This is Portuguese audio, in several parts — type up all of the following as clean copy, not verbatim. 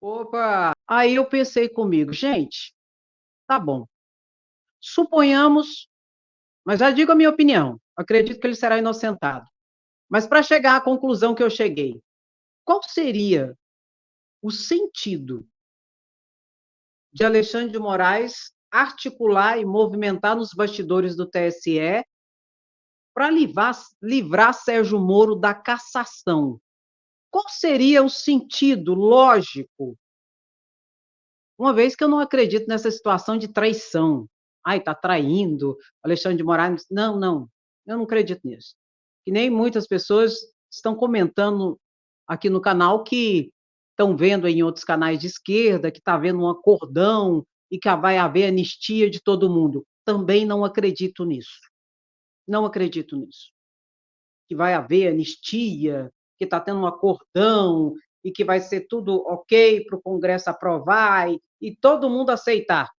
Opa! Aí eu pensei comigo, gente, tá bom. Suponhamos, mas já digo a minha opinião, acredito que ele será inocentado. Mas para chegar à conclusão que eu cheguei, qual seria o sentido de Alexandre de Moraes articular e movimentar nos bastidores do TSE para livrar Sérgio Moro da cassação? Qual seria o sentido lógico, uma vez que eu não acredito nessa situação de traição? Ai, está traindo, Alexandre de Moraes. Não, não, eu não acredito nisso. Que nem muitas pessoas estão comentando aqui no canal que estão vendo em outros canais de esquerda que está havendo um acordão e que vai haver anistia de todo mundo. Também não acredito nisso. Não acredito nisso. Que vai haver anistia, que está tendo um acordão e que vai ser tudo ok para o Congresso aprovar e todo mundo aceitar.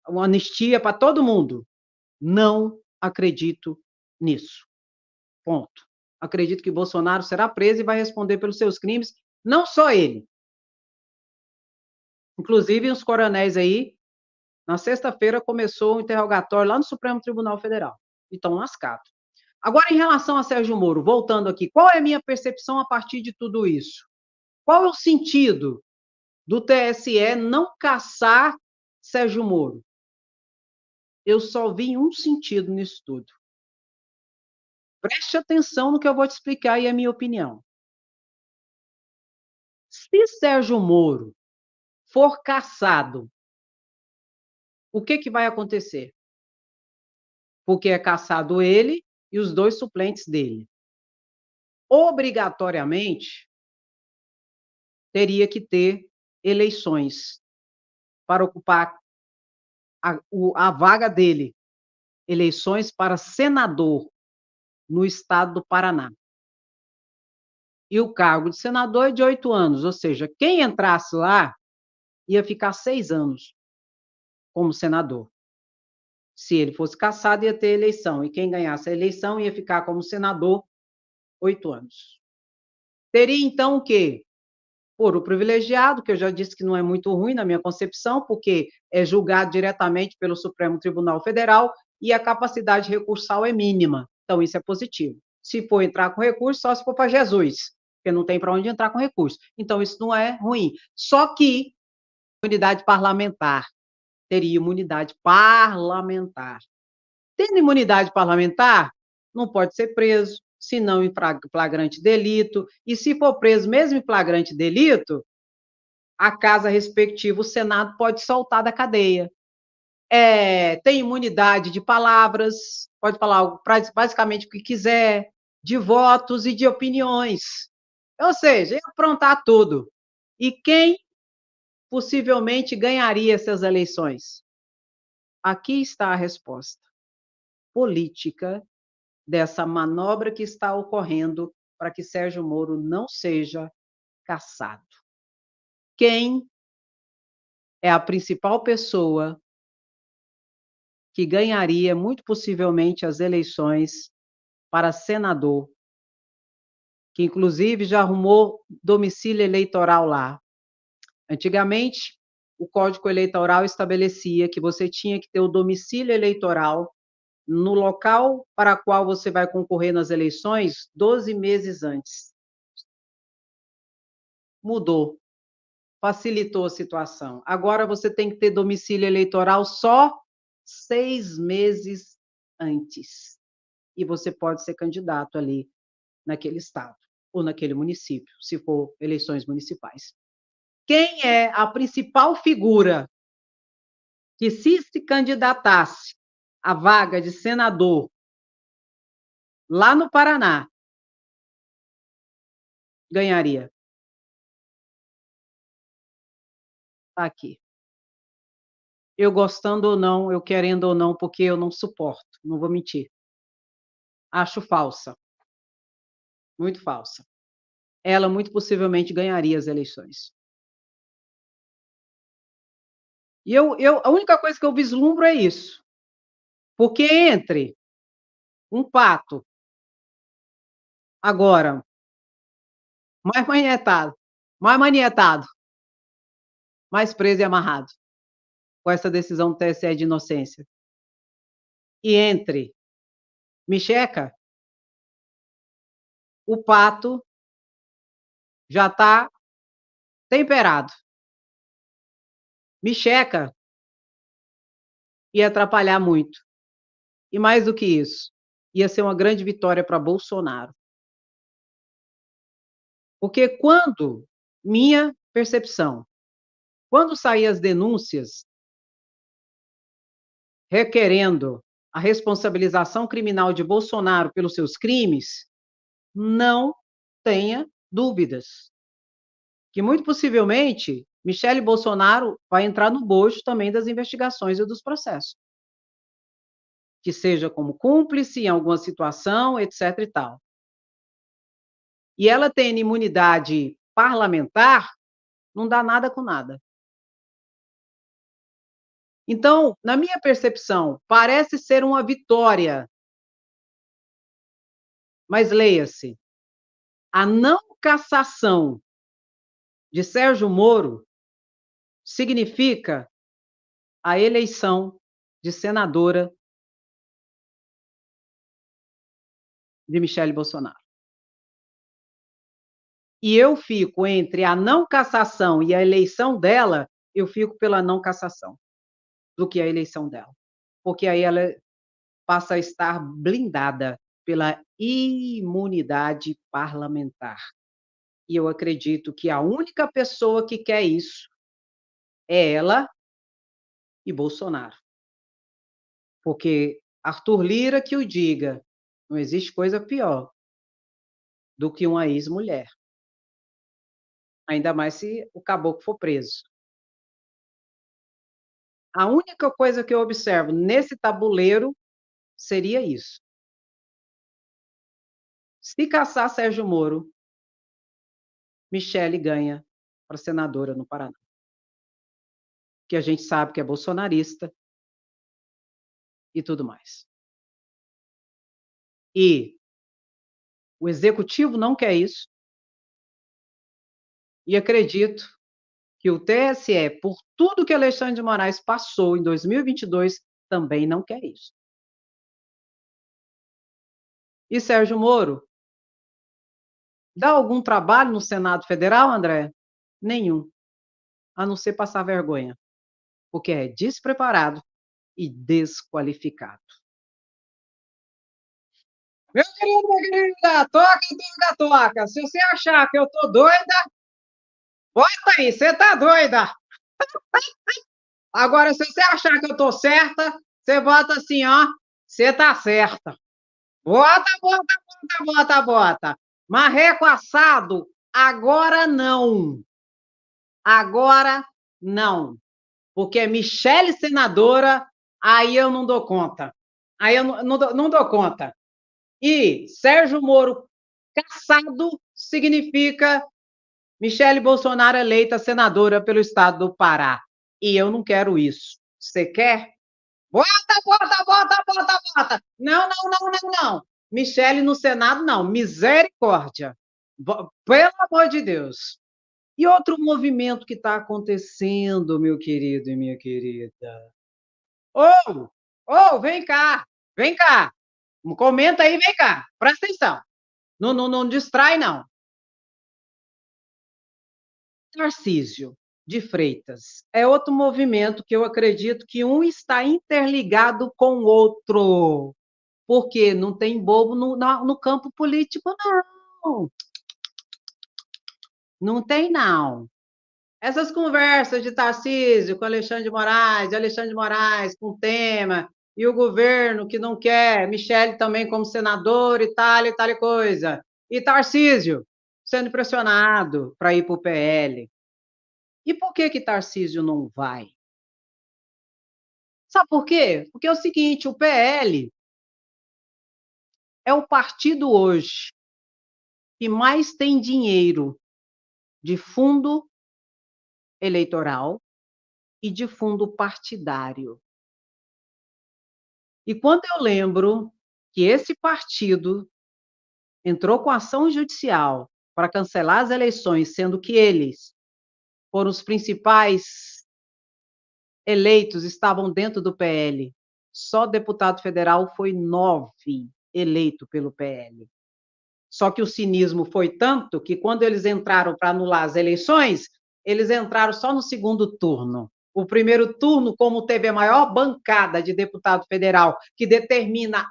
Uma anistia para todo mundo. Não acredito nisso. Ponto. Acredito que Bolsonaro será preso e vai responder pelos seus crimes, não só ele. Inclusive, os coronéis aí, na sexta-feira, começou o interrogatório lá no Supremo Tribunal Federal. E estão lascados. Agora, em relação a Sérgio Moro, voltando aqui, qual é a minha percepção a partir de tudo isso? Qual é o sentido do TSE não caçar Sérgio Moro? Eu só vi um sentido nisso tudo. Preste atenção no que eu vou te explicar e é a minha opinião. Se Sérgio Moro for cassado, o que vai acontecer? Porque é cassado ele e os dois suplentes dele. Obrigatoriamente, teria que ter eleições para ocupar a vaga dele, eleições para senador no estado do Paraná. E o cargo de senador é de 8 anos, ou seja, quem entrasse lá ia ficar 6 anos como senador. Se ele fosse cassado, ia ter eleição, e quem ganhasse a eleição ia ficar como senador 8 anos. Teria, então, o quê? Foro privilegiado, que eu já disse que não é muito ruim na minha concepção, porque é julgado diretamente pelo Supremo Tribunal Federal e a capacidade recursal é mínima. Então, isso é positivo. Se for entrar com recurso, só se for para Jesus, porque não tem para onde entrar com recurso. Então, isso não é ruim. Só que imunidade parlamentar. Teria imunidade parlamentar. Tendo imunidade parlamentar, não pode ser preso, se não em flagrante delito, e se for preso mesmo em flagrante delito, a casa respectiva, o Senado, pode soltar da cadeia. Tem imunidade de palavras, pode falar basicamente o que quiser, de votos e de opiniões. Ou seja, ia aprontar tudo. E quem possivelmente ganharia essas eleições? Aqui está a resposta política dessa manobra que está ocorrendo para que Sérgio Moro não seja cassado. Quem é a principal pessoa que ganharia, muito possivelmente, as eleições para senador, que inclusive já arrumou domicílio eleitoral lá? Antigamente, o Código Eleitoral estabelecia que você tinha que ter o domicílio eleitoral no local para o qual você vai concorrer nas eleições 12 meses antes. Mudou, facilitou a situação. Agora você tem que ter domicílio eleitoral só 6 meses antes. E você pode ser candidato ali naquele estado ou naquele município, se for eleições municipais. Quem é a principal figura que, se candidatasse à vaga de senador lá no Paraná, ganharia? Está aqui. Eu gostando ou não, eu querendo ou não, porque eu não suporto, não vou mentir. Acho falsa, muito falsa. Ela muito possivelmente ganharia as eleições. E a única coisa que eu vislumbro é isso. Porque entre um pato, agora, mais manietado, mais preso e amarrado com essa decisão do TSE de inocência. E entre Micheca, o pato já está temperado. Micheca ia atrapalhar muito. E mais do que isso, ia ser uma grande vitória para Bolsonaro. Porque quando minha percepção, quando sair as denúncias requerendo a responsabilização criminal de Bolsonaro pelos seus crimes, não tenha dúvidas que muito possivelmente Michele Bolsonaro vai entrar no bojo também das investigações e dos processos. Que seja como cúmplice em alguma situação, etc e tal. E ela tendo imunidade parlamentar, não dá nada com nada. Então, na minha percepção, parece ser uma vitória, mas leia-se, a não cassação de Sérgio Moro significa a eleição de senadora de Michele Bolsonaro. E eu fico entre a não cassação e a eleição dela, eu fico pela não cassação, do que a eleição dela. Porque aí ela passa a estar blindada pela imunidade parlamentar. E eu acredito que a única pessoa que quer isso é ela e Bolsonaro. Porque Arthur Lira que o diga, não existe coisa pior do que uma ex-mulher. Ainda mais se o caboclo for preso. A única coisa que eu observo nesse tabuleiro seria isso. Se caçar Sérgio Moro, Michele ganha para senadora no Paraná. Que a gente sabe que é bolsonarista e tudo mais. E o executivo não quer isso. E acredito que o TSE, por tudo que Alexandre de Moraes passou em 2022, também não quer isso. E Sérgio Moro? Dá algum trabalho no Senado Federal, André? Nenhum. A não ser passar vergonha. Porque é despreparado e desqualificado. Meu querido, minha querida, toca, toca, toca. Se você achar que eu tô doida, bota aí, você tá doida. Agora, se você achar que eu tô certa, você bota assim, ó, você tá certa. Bota, bota, bota, bota, bota. Marreco assado, agora não. Agora não. Porque Michele senadora, aí eu não dou conta. Aí eu não dou conta. E Sérgio Moro cassado significa Michele Bolsonaro eleita senadora pelo estado do Pará. E eu não quero isso. Você quer? Bota, bota, bota, bota, bota. Não, não, não, não, não. Michele no Senado, não. Misericórdia. Pelo amor de Deus. E outro movimento que está acontecendo, meu querido e minha querida. Ô, ô, vem cá, vem cá. Comenta aí, vem cá. Presta atenção. Não, não, não distrai, não. Tarcísio de Freitas é outro movimento que eu acredito que um está interligado com o outro, porque não tem bobo no campo político, não. Não tem, não. Essas conversas de Tarcísio com Alexandre de Moraes com Temer, e o governo que não quer, Michele também como senador e tal coisa. E Tarcísio sendo pressionado para ir para o PL. E por que Tarcísio não vai? Sabe por quê? Porque é o seguinte, o PL é o partido hoje que mais tem dinheiro de fundo eleitoral e de fundo partidário. E quando eu lembro que esse partido entrou com ação judicial para cancelar as eleições, sendo que eles foram os principais eleitos, estavam dentro do PL. Só deputado federal foi 9 eleito pelo PL. Só que o cinismo foi tanto que quando eles entraram para anular as eleições, eles entraram só no segundo turno. O primeiro turno, como teve a maior bancada de deputado federal, que determina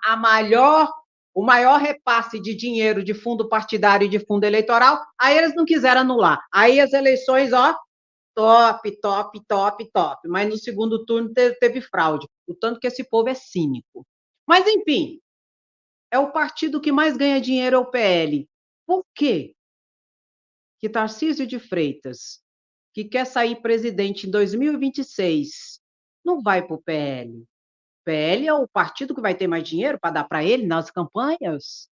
o maior repasse de dinheiro de fundo partidário e de fundo eleitoral, aí eles não quiseram anular. Aí as eleições, ó, top, top, top, top. Mas no segundo turno teve fraude. O tanto que esse povo é cínico. Mas, enfim, é o partido que mais ganha dinheiro, é o PL. Por quê que Tarcísio de Freitas, que quer sair presidente em 2026, não vai para o PL? O PL é o partido que vai ter mais dinheiro para dar para ele nas campanhas.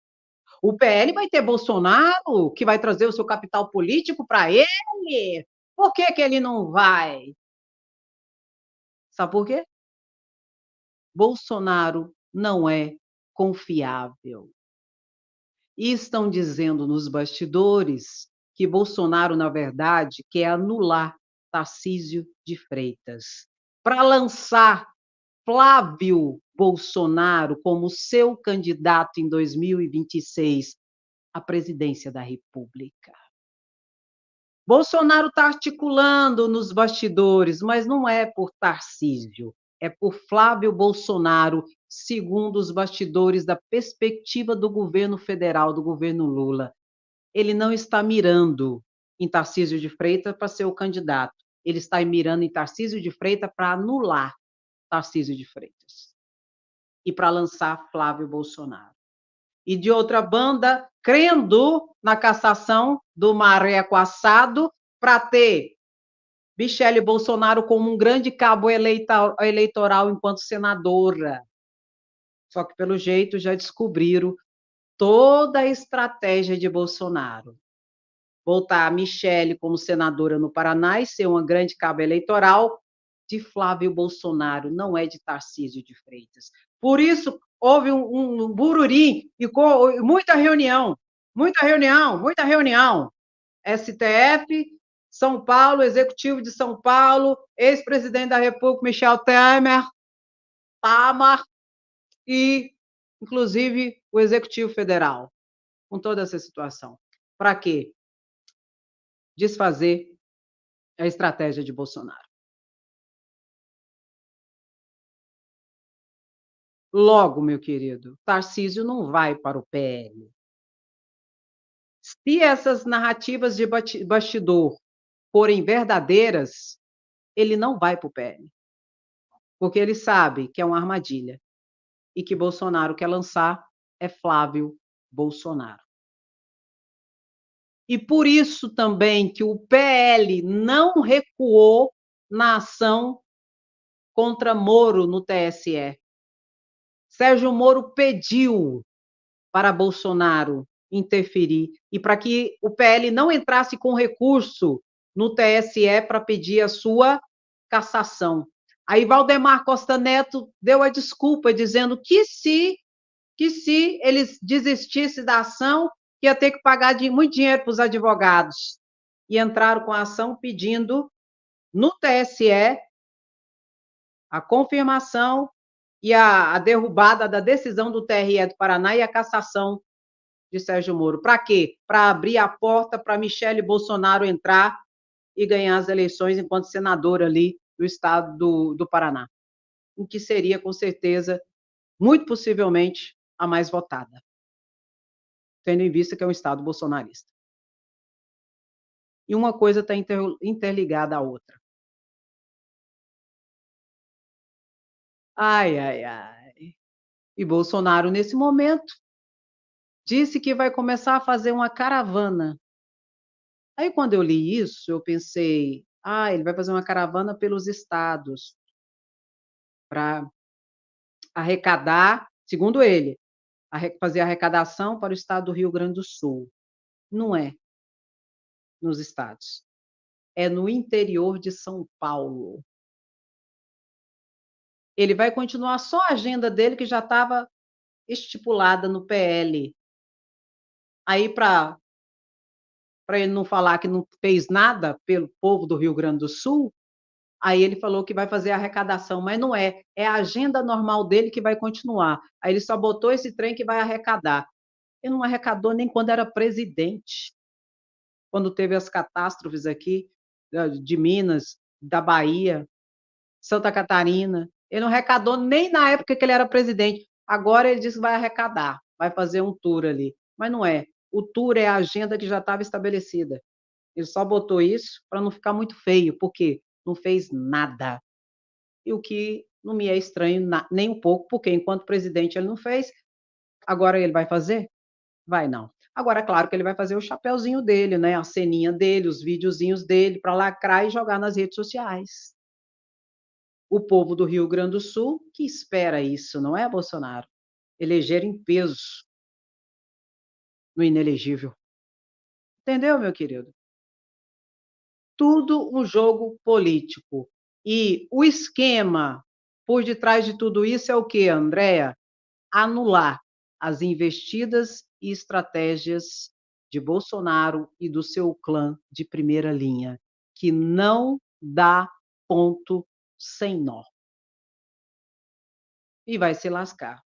O PL vai ter Bolsonaro, que vai trazer o seu capital político para ele. Por que ele não vai? Sabe por quê? Bolsonaro não é confiável. E estão dizendo nos bastidores que Bolsonaro, na verdade, quer anular Tarcísio de Freitas para lançar Flávio Bolsonaro como seu candidato em 2026 à presidência da República. Bolsonaro está articulando nos bastidores, mas não é por Tarcísio, é por Flávio Bolsonaro, segundo os bastidores da perspectiva do governo federal, do governo Lula. Ele não está mirando em Tarcísio de Freitas para ser o candidato, ele está mirando em Tarcísio de Freitas para anular Tarcísio de Freitas e para lançar Flávio Bolsonaro. E de outra banda, crendo na cassação do Marreco Assado para ter Michele Bolsonaro como um grande cabo eleitoral enquanto senadora. Só que, pelo jeito, já descobriram toda a estratégia de Bolsonaro. Voltar a Michele como senadora no Paraná e ser uma grande cabo eleitoral de Flávio Bolsonaro, não é de Tarcísio de Freitas. Por isso, houve um bururi e muita reunião, muita reunião, muita reunião. STF, São Paulo, Executivo de São Paulo, ex-presidente da República, Michel Temer, Tamar, e, inclusive, o Executivo Federal, com toda essa situação. Para quê? Desfazer a estratégia de Bolsonaro. Logo, meu querido, Tarcísio não vai para o PL. Se essas narrativas de bastidor forem verdadeiras, ele não vai para o PL. Porque ele sabe que é uma armadilha e que Bolsonaro quer lançar é Flávio Bolsonaro. E por isso também que o PL não recuou na ação contra Moro no TSE. Sérgio Moro pediu para Bolsonaro interferir e para que o PL não entrasse com recurso no TSE para pedir a sua cassação. Aí Valdemar Costa Neto deu a desculpa dizendo que se eles desistissem da ação, ia ter que pagar muito dinheiro para os advogados. E entraram com a ação pedindo no TSE a confirmação e a derrubada da decisão do TRE do Paraná e a cassação de Sérgio Moro. Para quê? Para abrir a porta para Michele Bolsonaro entrar e ganhar as eleições enquanto senadora ali do estado do Paraná. O que seria, com certeza, muito possivelmente, a mais votada, tendo em vista que é um estado bolsonarista. E uma coisa está interligada à outra. Ai, ai, ai. E Bolsonaro, nesse momento, disse que vai começar a fazer uma caravana. Aí, quando eu li isso, eu pensei, ele vai fazer uma caravana pelos estados para arrecadar, segundo ele, fazer arrecadação para o estado do Rio Grande do Sul. Não é nos estados, é no interior de São Paulo. Ele vai continuar só a agenda dele, que já estava estipulada no PL. Aí, para para ele não falar que não fez nada pelo povo do Rio Grande do Sul, aí ele falou que vai fazer arrecadação, mas não é, é a agenda normal dele que vai continuar. Aí ele só botou esse trem que vai arrecadar. Ele não arrecadou nem quando era presidente, quando teve as catástrofes aqui de Minas, da Bahia, Santa Catarina. Ele não arrecadou nem na época que ele era presidente. Agora ele diz que vai arrecadar, vai fazer um tour ali. Mas não é. O tour é a agenda que já estava estabelecida. Ele só botou isso para não ficar muito feio, porque não fez nada. E o que não me é estranho nem um pouco, porque enquanto presidente ele não fez, agora ele vai fazer? Vai não. Agora, claro que ele vai fazer o chapeuzinho dele, né? A ceninha dele, os videozinhos dele, para lacrar e jogar nas redes sociais. O povo do Rio Grande do Sul que espera isso, não é, Bolsonaro? Eleger em peso no inelegível. Entendeu, meu querido? Tudo um jogo político. E o esquema por detrás de tudo isso é o quê, Andréa? Anular as investidas e estratégias de Bolsonaro e do seu clã de primeira linha, que não dá ponto sem nó. E vai se lascar,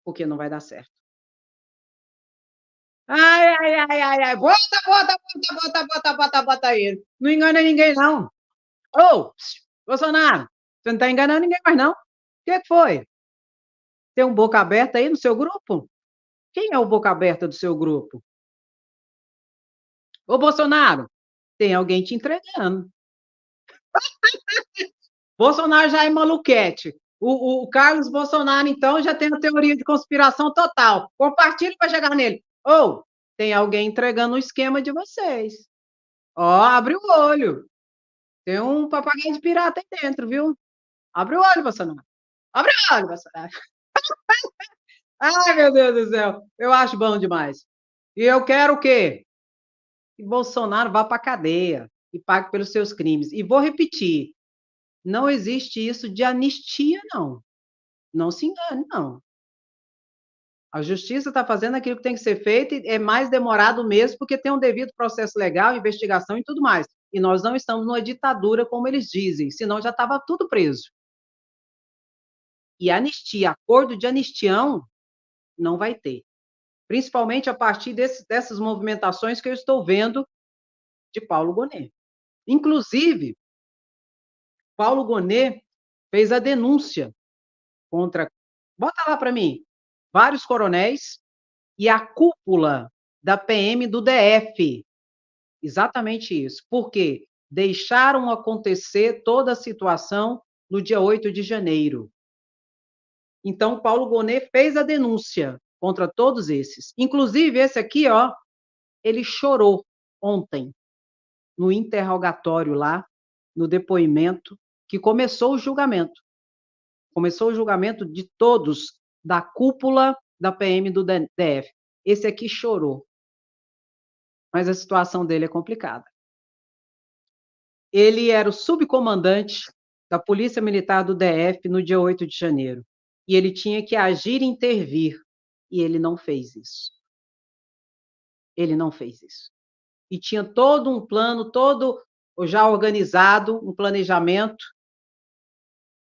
porque não vai dar certo. Ai, ai, ai, ai, ai, bota, bota, bota, bota, bota, bota, bota ele. Não engana ninguém, não. Ô, Bolsonaro, você não está enganando ninguém mais, não. O que foi? Tem um boca aberta aí no seu grupo? Quem é o boca aberta do seu grupo? Ô, Bolsonaro, tem alguém te entregando. Bolsonaro já é maluquete. O Carlos Bolsonaro, então, já tem a teoria de conspiração total. Compartilhe para chegar nele. Ou, tem alguém entregando o esquema de vocês. Ó, abre o olho. Tem um papagaio de pirata aí dentro, viu? Abre o olho, Bolsonaro. Abre o olho, Bolsonaro. Ai, meu Deus do céu. Eu acho bom demais. E eu quero o quê? Que Bolsonaro vá para a cadeia e pague pelos seus crimes. E vou repetir, não existe isso de anistia, não. Não se engane, não. A justiça está fazendo aquilo que tem que ser feito e é mais demorado mesmo, porque tem um devido processo legal, investigação e tudo mais. E nós não estamos numa ditadura, como eles dizem, senão já estava tudo preso. E anistia, acordo de anistião, não vai ter. Principalmente a partir dessas movimentações que eu estou vendo de Paulo Gonet. Inclusive, Paulo Gonet fez a denúncia contra, bota lá para mim, vários coronéis e a cúpula da PM do DF. Exatamente isso. Por quê? Deixaram acontecer toda a situação no dia 8 de janeiro. Então, Paulo Gonet fez a denúncia contra todos esses. Inclusive, esse aqui, ó, ele chorou ontem, no interrogatório lá, no depoimento, que começou o julgamento. Começou o julgamento de todos da cúpula da PM do DF. Esse aqui chorou. Mas a situação dele é complicada. Ele era o subcomandante da Polícia Militar do DF no dia 8 de janeiro. E ele tinha que agir e intervir. E ele não fez isso. Ele não fez isso. E tinha todo um plano, todo já organizado, um planejamento.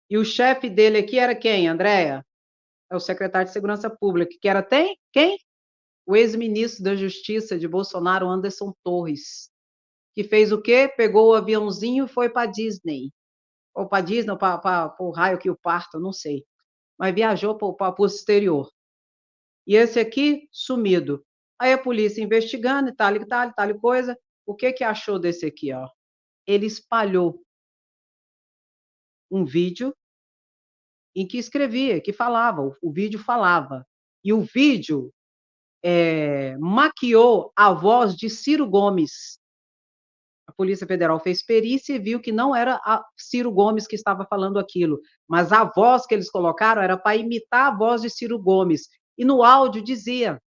E o chefe dele aqui era quem, Andréa? É o secretário de Segurança Pública, que era quem? O ex-ministro da Justiça de Bolsonaro, Anderson Torres, que fez o quê? Pegou o aviãozinho e foi para Disney. Ou para Disney, ou para o raio que o parta, não sei. Mas viajou para o exterior. E esse aqui, sumido. Aí a polícia investigando, e tal, coisa. O que achou desse aqui, ó? Ele espalhou um vídeo em que escrevia, que falava, o vídeo falava. E o vídeo maquiou a voz de Ciro Gomes. A Polícia Federal fez perícia e viu que não era Ciro Gomes que estava falando aquilo, mas a voz que eles colocaram era para imitar a voz de Ciro Gomes. E no áudio dizia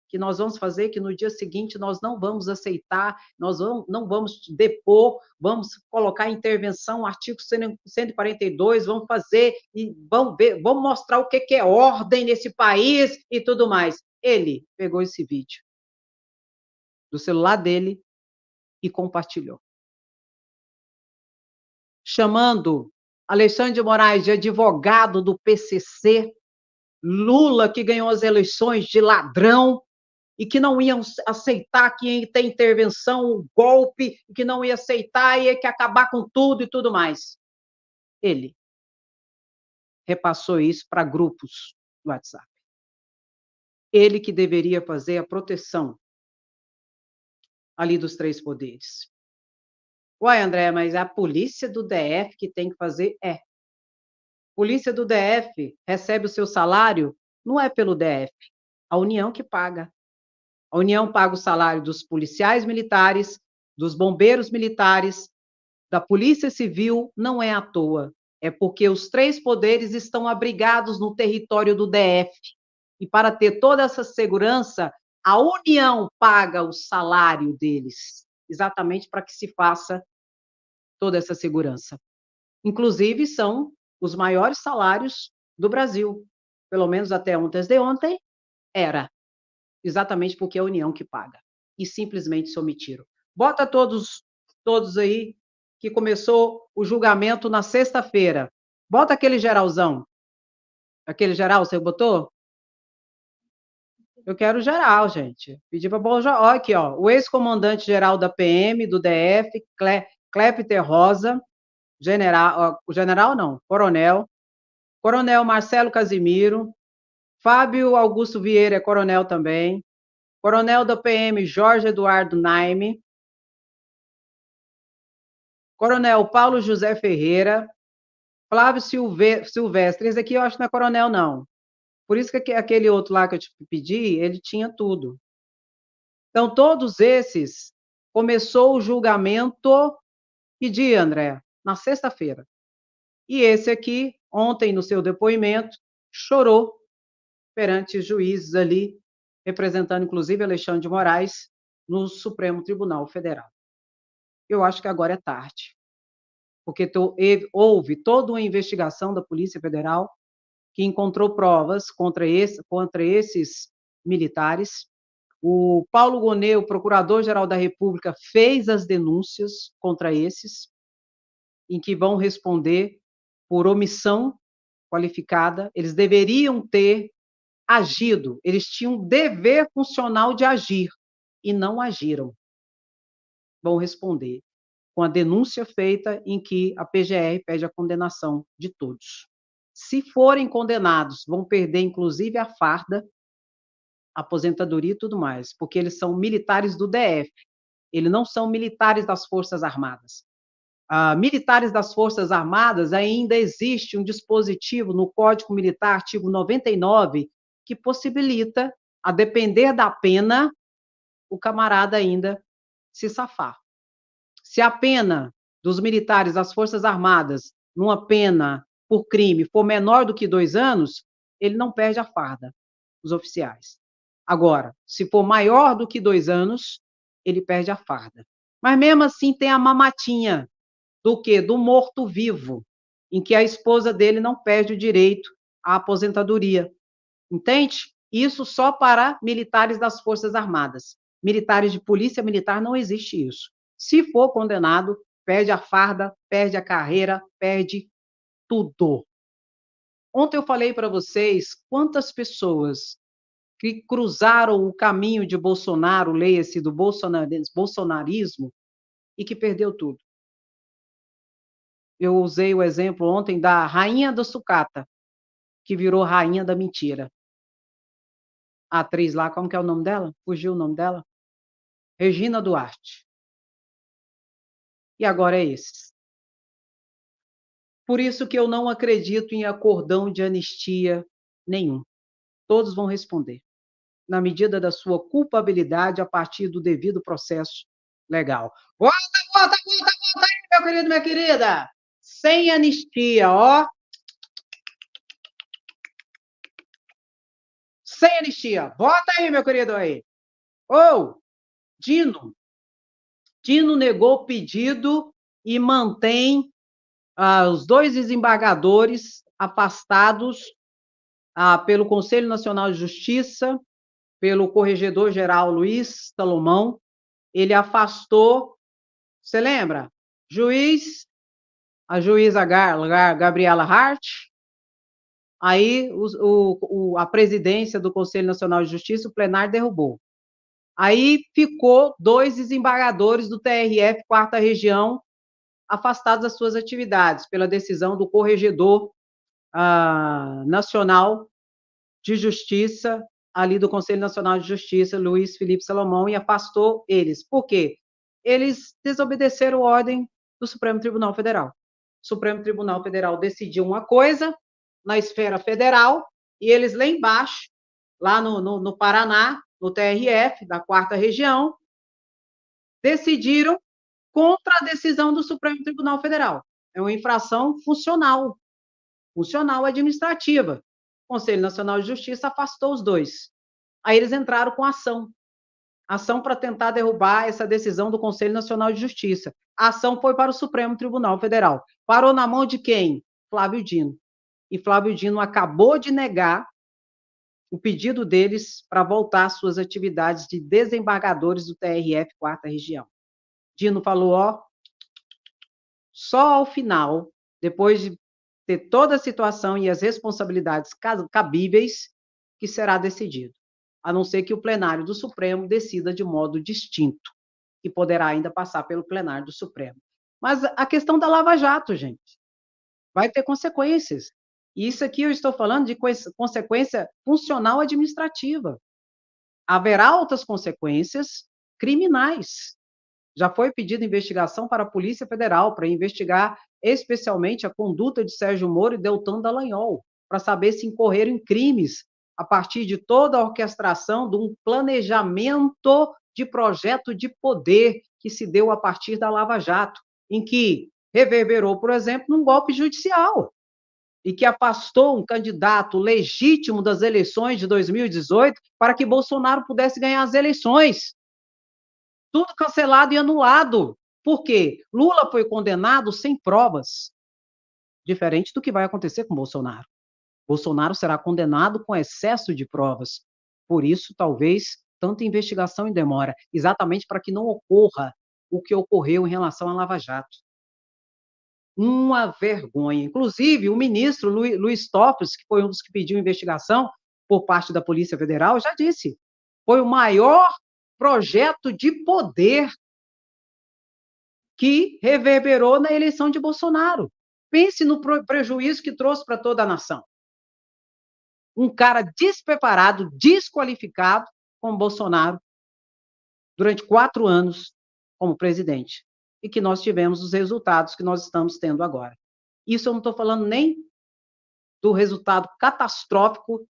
que nós vamos fazer, que no dia seguinte nós não vamos aceitar, nós não vamos depor, vamos colocar intervenção, artigo 142, vamos fazer, e vamos ver, vamos mostrar o que é ordem nesse país e tudo mais. Ele pegou esse vídeo do celular dele e compartilhou. Chamando Alexandre de Moraes de advogado do PCC, Lula, que ganhou as eleições, de ladrão, e que não iam aceitar que ia ter intervenção, um golpe, que não ia aceitar, ia que acabar com tudo e tudo mais. Ele repassou isso para grupos do WhatsApp. Ele que deveria fazer a proteção ali dos três poderes. Uai, André, mas a polícia do DF que tem que fazer? Polícia do DF recebe o seu salário, não é pelo DF, a União que paga. A União paga o salário dos policiais militares, dos bombeiros militares, da Polícia Civil, não é à toa. É porque os três poderes estão abrigados no território do DF. E para ter toda essa segurança, a União paga o salário deles, exatamente para que se faça toda essa segurança. Inclusive, são os maiores salários do Brasil. Pelo menos até ontem de ontem, era. Exatamente porque é a União que paga. E simplesmente se omitiram. Bota todos aí, que começou o julgamento na sexta-feira. Bota aquele geralzão. Aquele geral, você botou? Eu quero geral, gente. Pedi para bom ó, aqui, ó. O ex-comandante-geral da PM, do DF, Clepter Rosa, general não, coronel Marcelo Casimiro, Fábio Augusto Vieira é coronel também, coronel da PM Jorge Eduardo Naime, coronel Paulo José Ferreira, Flávio Silvestre, esse aqui eu acho que não é coronel, não. Por isso que aquele outro lá que eu te pedi, ele tinha tudo. Então, todos esses, começou o julgamento, que dia, André? Na sexta-feira. E esse aqui, ontem, no seu depoimento, chorou perante os juízes ali, representando, inclusive, Alexandre de Moraes, no Supremo Tribunal Federal. Eu acho que agora é tarde, porque houve toda uma investigação da Polícia Federal que encontrou provas contra esses militares. O Paulo Gonet, o Procurador-Geral da República, fez as denúncias contra esses, em que vão responder por omissão qualificada. Eles deveriam ter agido, eles tinham dever funcional de agir, e não agiram. Vão responder com a denúncia feita em que a PGR pede a condenação de todos. Se forem condenados, vão perder, inclusive, a farda, a aposentadoria e tudo mais, porque eles são militares do DF, eles não são militares das Forças Armadas. Militares das Forças Armadas, ainda existe um dispositivo no Código Militar, artigo 99, que possibilita, a depender da pena, o camarada ainda se safar. Se a pena dos militares das Forças Armadas, numa pena por crime, for menor do que 2 anos, ele não perde a farda, os oficiais. Agora, se for maior do que 2 anos, ele perde a farda. Mas mesmo assim tem a mamatinha do quê? Do morto-vivo, em que a esposa dele não perde o direito à aposentadoria. Entende? Isso só para militares das Forças Armadas. Militares de polícia militar não existe isso. Se for condenado, perde a farda, perde a carreira, perde tudo. Ontem eu falei para vocês quantas pessoas que cruzaram o caminho de Bolsonaro, leia-se do bolsonarismo, e que perdeu tudo. Eu usei o exemplo ontem da rainha da sucata, que virou rainha da mentira. A atriz lá, como que é o nome dela? Fugiu o nome dela? Regina Duarte. E agora é esses. Por isso que eu não acredito em acordão de anistia nenhum. Todos vão responder, na medida da sua culpabilidade, a partir do devido processo legal. Volta aí, meu querido, minha querida! Sem anistia, ó. Sem anistia. Bota aí, meu querido, aí. Dino. Dino negou o pedido e mantém os 2 desembargadores afastados pelo Conselho Nacional de Justiça, pelo Corregedor-Geral Luiz Salomão, ele afastou, você lembra? A juíza Gabriela Hart, aí a presidência do Conselho Nacional de Justiça, o plenário derrubou. Aí ficou 2 desembargadores do TRF, 4ª Região, afastados das suas atividades, pela decisão do Corregedor Nacional de Justiça, ali do Conselho Nacional de Justiça, Luiz Felipe Salomão, e afastou eles. Por quê? Eles desobedeceram a ordem do Supremo Tribunal Federal. O Supremo Tribunal Federal decidiu uma coisa na esfera federal, e eles lá embaixo, lá no Paraná, no TRF, da 4ª Região, decidiram contra a decisão do Supremo Tribunal Federal. É uma infração funcional administrativa. O Conselho Nacional de Justiça afastou os 2. Aí eles entraram com ação para tentar derrubar essa decisão do Conselho Nacional de Justiça. A ação foi para o Supremo Tribunal Federal. Parou na mão de quem? Flávio Dino. E Flávio Dino acabou de negar o pedido deles para voltar às suas atividades de desembargadores do TRF 4ª Região. Dino falou, só ao final, depois de ter toda a situação e as responsabilidades cabíveis, que será decidido, a não ser que o plenário do Supremo decida de modo distinto, que poderá ainda passar pelo plenário do Supremo. Mas a questão da Lava Jato, gente, vai ter consequências. E isso aqui eu estou falando de consequência funcional administrativa. Haverá outras consequências criminais. Já foi pedida investigação para a Polícia Federal, para investigar especialmente a conduta de Sérgio Moro e Deltan Dallagnol, para saber se incorreram em crimes a partir de toda a orquestração de um planejamento de projeto de poder que se deu a partir da Lava Jato, em que reverberou, por exemplo, num golpe judicial, e que afastou um candidato legítimo das eleições de 2018 para que Bolsonaro pudesse ganhar as eleições. Tudo cancelado e anulado. Por quê? Lula foi condenado sem provas, diferente do que vai acontecer com Bolsonaro. Bolsonaro será condenado com excesso de provas. Por isso, talvez, tanta investigação e demora, exatamente para que não ocorra o que ocorreu em relação à Lava Jato. Uma vergonha. Inclusive, o ministro Luiz Toffoli, que foi um dos que pediu investigação por parte da Polícia Federal, já disse, foi o maior projeto de poder que reverberou na eleição de Bolsonaro. Pense no prejuízo que trouxe para toda a nação. Um cara despreparado, desqualificado, como Bolsonaro, durante 4 anos como presidente. E que nós tivemos os resultados que nós estamos tendo agora. Isso eu não estou falando nem do resultado catastrófico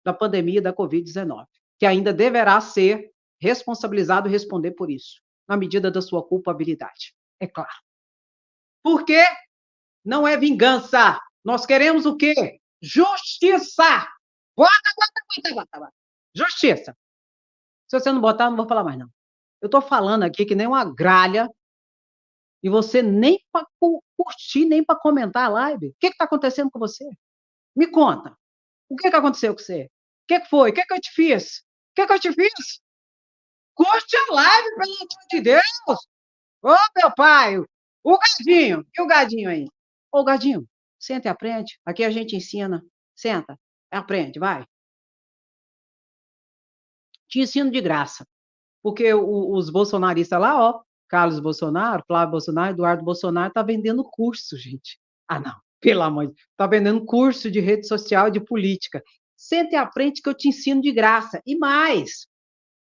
da pandemia da Covid-19, que ainda deverá ser responsabilizado e responder por isso, na medida da sua culpabilidade, é claro. Por quê? Não é vingança. Nós queremos o quê? Justiça! Bota. Justiça. Se você não botar, eu não vou falar mais, não. Eu estou falando aqui que nem uma gralha, e você nem para curtir, nem para comentar a live. O que está acontecendo com você? Me conta. O que aconteceu com você? O que foi? O que eu te fiz? O que eu te fiz? Curte a live, pelo amor de Deus! Ô, meu pai! O Gadinho! E o Gadinho aí? Ô, Gadinho, senta e aprende. Aqui a gente ensina. Senta, aprende, vai. Te ensino de graça. Porque os bolsonaristas lá, ó, Carlos Bolsonaro, Flávio Bolsonaro, Eduardo Bolsonaro, tá vendendo curso, gente. Ah, não, pelo amor de Deus. Tá vendendo curso de rede social e de política. Senta e aprende que eu te ensino de graça. E mais,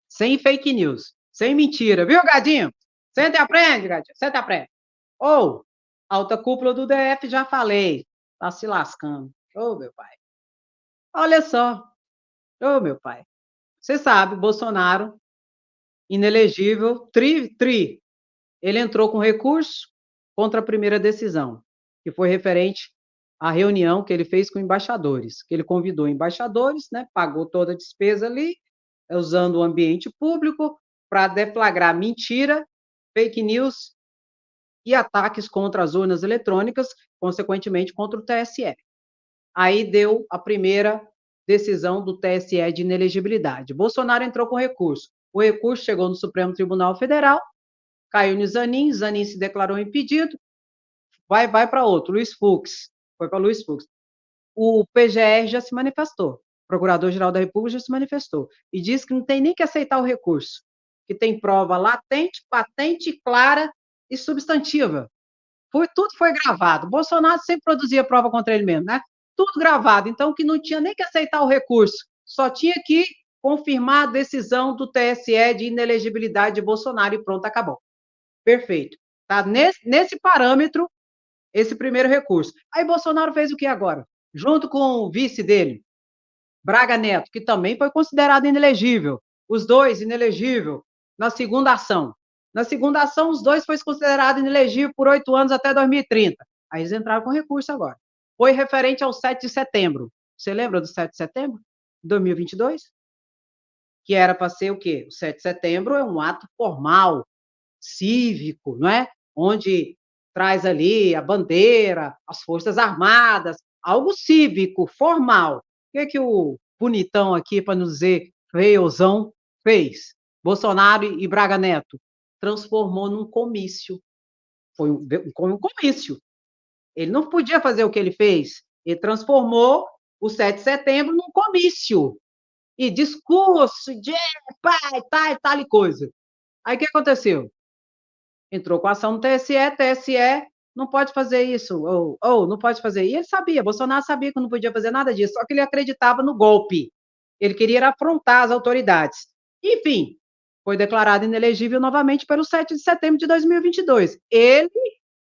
sem fake news, sem mentira, viu, Gadinho? Senta e aprende, Gadinho, senta e aprende. Ou, alta cúpula do DF, já falei, tá se lascando. Ô, meu pai. Olha só. Ô, meu pai. Você sabe, Bolsonaro, inelegível, ele entrou com recurso contra a primeira decisão, que foi referente à reunião que ele fez com embaixadores, que ele convidou embaixadores, né, pagou toda a despesa ali, usando o ambiente público para deflagrar mentira, fake news e ataques contra as urnas eletrônicas, consequentemente contra o TSE. Aí deu a primeira decisão do TSE de inelegibilidade. Bolsonaro entrou com recurso. O recurso chegou no Supremo Tribunal Federal, caiu no Zanin, Zanin se declarou impedido, vai para outro, Luiz Fux, foi para Luiz Fux. O PGR já se manifestou, o Procurador-Geral da República já se manifestou, e disse que não tem nem que aceitar o recurso, que tem prova latente, patente, clara e substantiva. Tudo foi gravado. Bolsonaro sempre produzia prova contra ele mesmo, né? Tudo gravado. Então, que não tinha nem que aceitar o recurso, só tinha que confirmar a decisão do TSE de inelegibilidade de Bolsonaro e pronto, acabou. Perfeito. Tá nesse parâmetro, esse primeiro recurso. Aí Bolsonaro fez o que agora? Junto com o vice dele, Braga Neto, que também foi considerado inelegível. Os dois inelegível na segunda ação. Na segunda ação, os dois foram considerados inelegíveis por 8 anos até 2030. Aí eles entraram com recurso agora. Foi referente ao 7 de setembro. Você lembra do 7 de setembro de 2022? Que era para ser o quê? O 7 de setembro é um ato formal, cívico, não é? Onde traz ali a bandeira, as Forças Armadas, algo cívico, formal. O que o bonitão aqui, para não dizer feiozão, fez? Bolsonaro e Braga Neto transformou num comício. Foi um comício. Ele não podia fazer o que ele fez. Ele transformou o 7 de setembro num comício. E discurso de pai, tal e coisa. Aí o que aconteceu? Entrou com a ação no TSE não pode fazer isso, ou não pode fazer. E ele sabia, Bolsonaro sabia que não podia fazer nada disso, só que ele acreditava no golpe. Ele queria afrontar as autoridades. Enfim, foi declarado inelegível novamente pelo 7 de setembro de 2022. Ele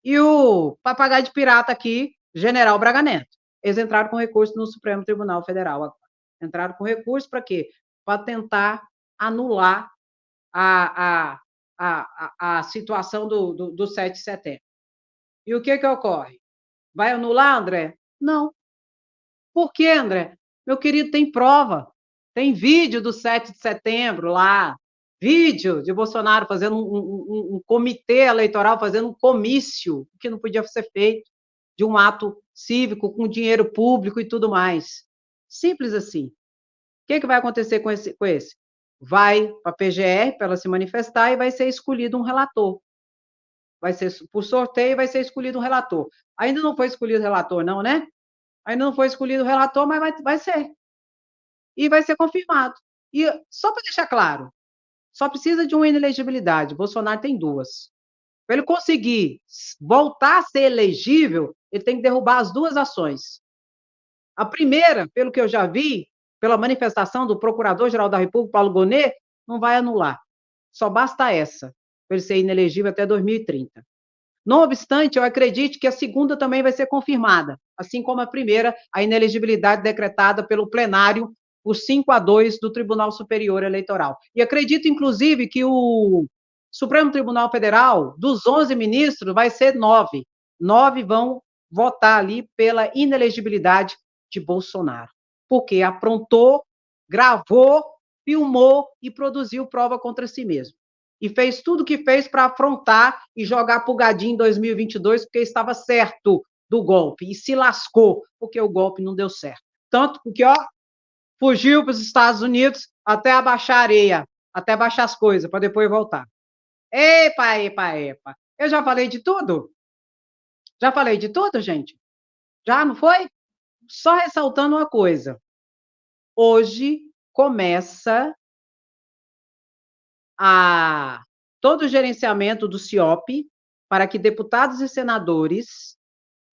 e o papagaio de pirata aqui, General Braga Neto. Eles entraram com recurso no Supremo Tribunal Federal agora. Entraram com recurso para quê? Para tentar anular a, a situação do 7 de setembro. E o que ocorre? Vai anular, André? Não. Por quê, André? Meu querido, tem prova. Tem vídeo do 7 de setembro lá. Vídeo de Bolsonaro fazendo um comitê eleitoral, fazendo um comício, que não podia ser feito, de um ato cívico, com dinheiro público e tudo mais. Simples assim. O que vai acontecer com esse? Vai para a PGR para ela se manifestar e vai ser escolhido um relator. Vai ser por sorteio, vai ser escolhido um relator. Ainda não foi escolhido o relator, não, né? Ainda não foi escolhido o relator, mas vai ser. E vai ser confirmado. E só para deixar claro, só precisa de uma inelegibilidade. Bolsonaro tem duas. Para ele conseguir voltar a ser elegível, ele tem que derrubar as duas ações. A primeira, pelo que eu já vi, pela manifestação do Procurador-Geral da República, Paulo Gonet, não vai anular. Só basta essa, para ele ser inelegível até 2030. Não obstante, eu acredito que a segunda também vai ser confirmada, assim como a primeira, a inelegibilidade decretada pelo plenário por 5-2 do Tribunal Superior Eleitoral. E acredito, inclusive, que o Supremo Tribunal Federal, dos 11 ministros, vai ser 9. 9 vão votar ali pela inelegibilidade de Bolsonaro, porque aprontou, gravou, filmou e produziu prova contra si mesmo. E fez tudo o que fez para afrontar e jogar pulgadinho em 2022, porque estava certo do golpe, e se lascou, porque o golpe não deu certo. Tanto que, fugiu para os Estados Unidos até abaixar a areia, até baixar as coisas, para depois voltar. Epa, epa, epa. Eu já falei de tudo? Já falei de tudo, gente? Já, não foi? Só ressaltando uma coisa. Hoje começa todo o gerenciamento do CIOP para que deputados e senadores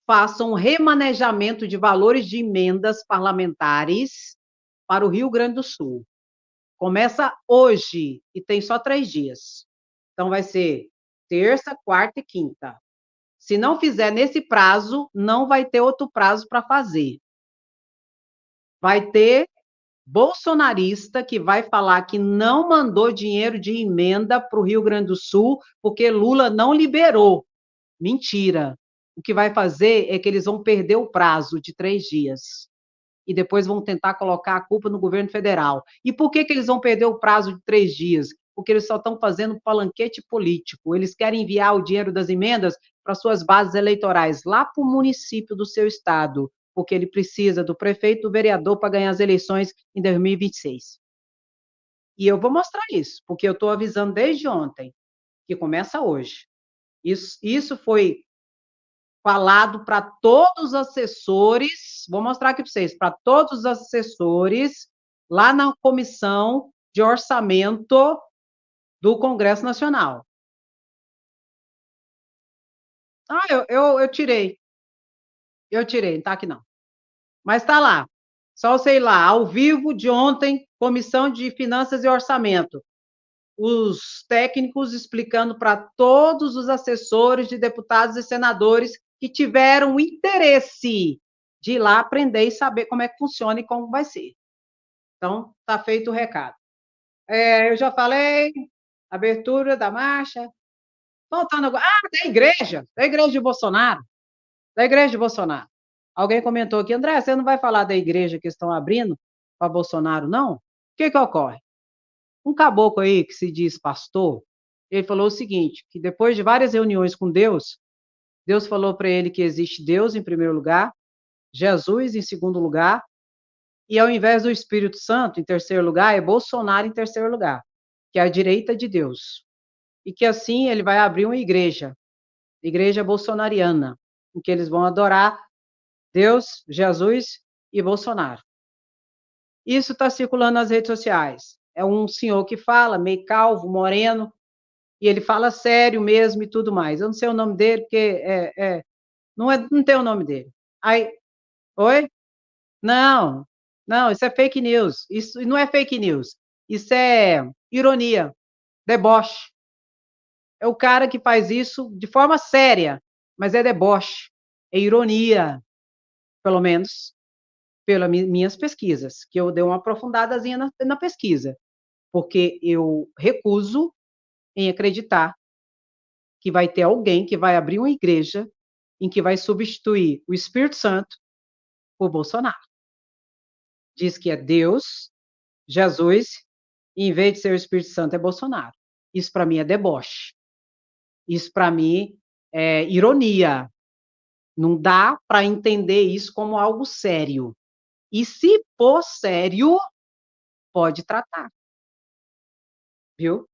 façam remanejamento de valores de emendas parlamentares para o Rio Grande do Sul. Começa hoje e tem só 3 dias. Então, vai ser terça, quarta e quinta. Se não fizer nesse prazo, não vai ter outro prazo para fazer. Vai ter bolsonarista que vai falar que não mandou dinheiro de emenda para o Rio Grande do Sul porque Lula não liberou. Mentira. O que vai fazer é que eles vão perder o prazo de 3 dias. E depois vão tentar colocar a culpa no governo federal. E por que eles vão perder o prazo de 3 dias? Porque eles só estão fazendo palanquete político. Eles querem enviar o dinheiro das emendas para suas bases eleitorais, lá para o município do seu estado, porque ele precisa do prefeito e do vereador para ganhar as eleições em 2026. E eu vou mostrar isso, porque eu estou avisando desde ontem, que começa hoje. Isso foi falado para todos os assessores, vou mostrar aqui para vocês, para todos os assessores lá na comissão de orçamento do Congresso Nacional. Ah, eu tirei. Eu tirei, não tá aqui não. Mas tá lá. Só sei lá, ao vivo de ontem, Comissão de Finanças e Orçamento. Os técnicos explicando para todos os assessores de deputados e senadores que tiveram interesse de ir lá aprender e saber como é que funciona e como vai ser. Então, tá feito o recado. Eu já falei, abertura da marcha. Faltando agora. Ah, da igreja de Bolsonaro. Da igreja de Bolsonaro. Alguém comentou aqui, André, você não vai falar da igreja que estão abrindo para Bolsonaro, não? O que ocorre? Um caboclo aí que se diz pastor, ele falou o seguinte, que depois de várias reuniões com Deus, Deus falou para ele que existe Deus em primeiro lugar, Jesus em segundo lugar, e ao invés do Espírito Santo em terceiro lugar, é Bolsonaro em terceiro lugar, que é a direita de Deus. E que assim ele vai abrir uma igreja bolsonariana, em que eles vão adorar Deus, Jesus e Bolsonaro. Isso está circulando nas redes sociais. É um senhor que fala, meio calvo, moreno, e ele fala sério mesmo e tudo mais. Eu não sei o nome dele, porque não tem o nome dele. Aí, oi? Não, não, isso é fake news. Isso não é fake news. Isso é ironia, deboche. É o cara que faz isso de forma séria, mas é deboche, é ironia, pelo menos pelas minhas pesquisas, que eu dei uma aprofundadazinha na pesquisa, porque eu recuso em acreditar que vai ter alguém que vai abrir uma igreja em que vai substituir o Espírito Santo por Bolsonaro. Diz que é Deus, Jesus, e em vez de ser o Espírito Santo é Bolsonaro. Isso para mim é deboche. Isso para mim é ironia. Não dá para entender isso como algo sério. E se for sério, pode tratar. Viu?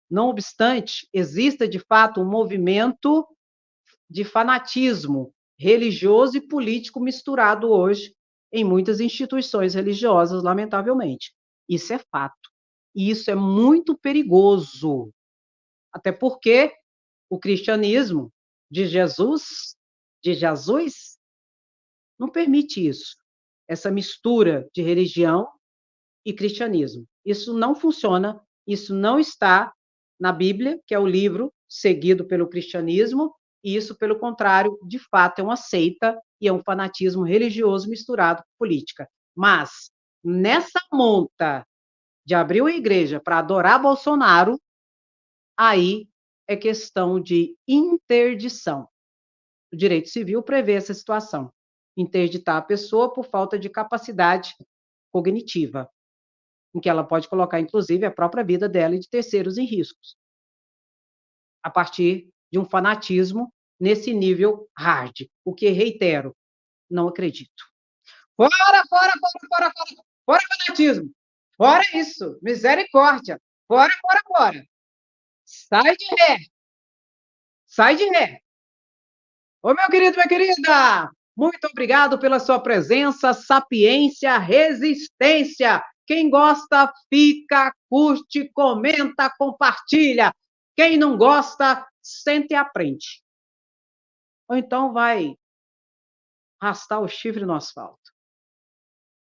Não obstante, exista de fato um movimento de fanatismo religioso e político misturado hoje em muitas instituições religiosas, lamentavelmente. Isso é fato. E isso é muito perigoso. Até porque o cristianismo de Jesus, não permite isso. Essa mistura de religião e cristianismo. Isso não funciona, isso não está na Bíblia, que é o livro seguido pelo cristianismo, e isso, pelo contrário, de fato, é uma seita e é um fanatismo religioso misturado com política. Mas, nessa monta de abrir uma igreja para adorar Bolsonaro, aí é questão de interdição. O direito civil prevê essa situação. Interditar a pessoa por falta de capacidade cognitiva, em que ela pode colocar, inclusive, a própria vida dela e de terceiros em riscos, a partir de um fanatismo nesse nível hard, o que, reitero, não acredito. Fora, fora, fora, fora, fora, fora fanatismo, fora isso, misericórdia, fora, fora, fora. Sai de ré, sai de ré. Ô, meu querido, minha querida, muito obrigado pela sua presença, sapiência, resistência. Quem gosta, fica, curte, comenta, compartilha. Quem não gosta, sente e aprende. Ou então vai arrastar o chifre no asfalto.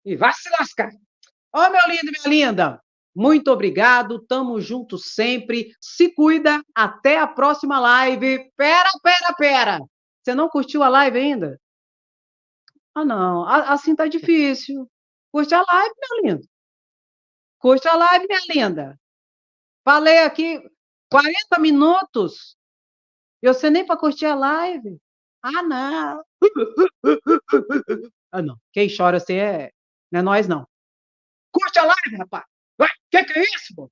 E vai se lascar. Ô, meu lindo e minha linda, muito obrigado, tamo junto sempre. Se cuida, até a próxima live. Pera. Você não curtiu a live ainda? Ah, não, assim tá difícil. Curte a live, meu lindo. Curte a live, minha linda. Falei aqui 40 minutos e você nem para curtir a live. Ah, não. Ah, não. Quem chora assim não é nós, não. Curte a live, rapaz. Vai, que é isso, pô?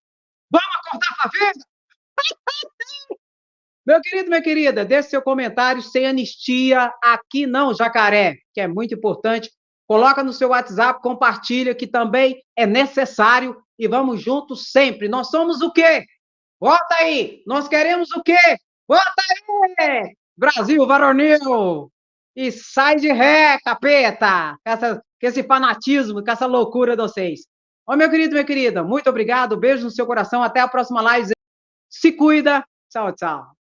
Vamos acordar pra vida? Meu querido, minha querida, deixe seu comentário sem anistia. Aqui não, jacaré, que é muito importante. Coloca no seu WhatsApp, compartilha, que também é necessário. e vamos juntos sempre. Nós somos o quê? Vota aí! Nós queremos o quê? Vota aí! Brasil varonil! E sai de ré, capeta! Com esse fanatismo, com essa loucura de vocês. Ó, meu querido, minha querida, muito obrigado, beijo no seu coração, até a próxima live. Se cuida, tchau, tchau.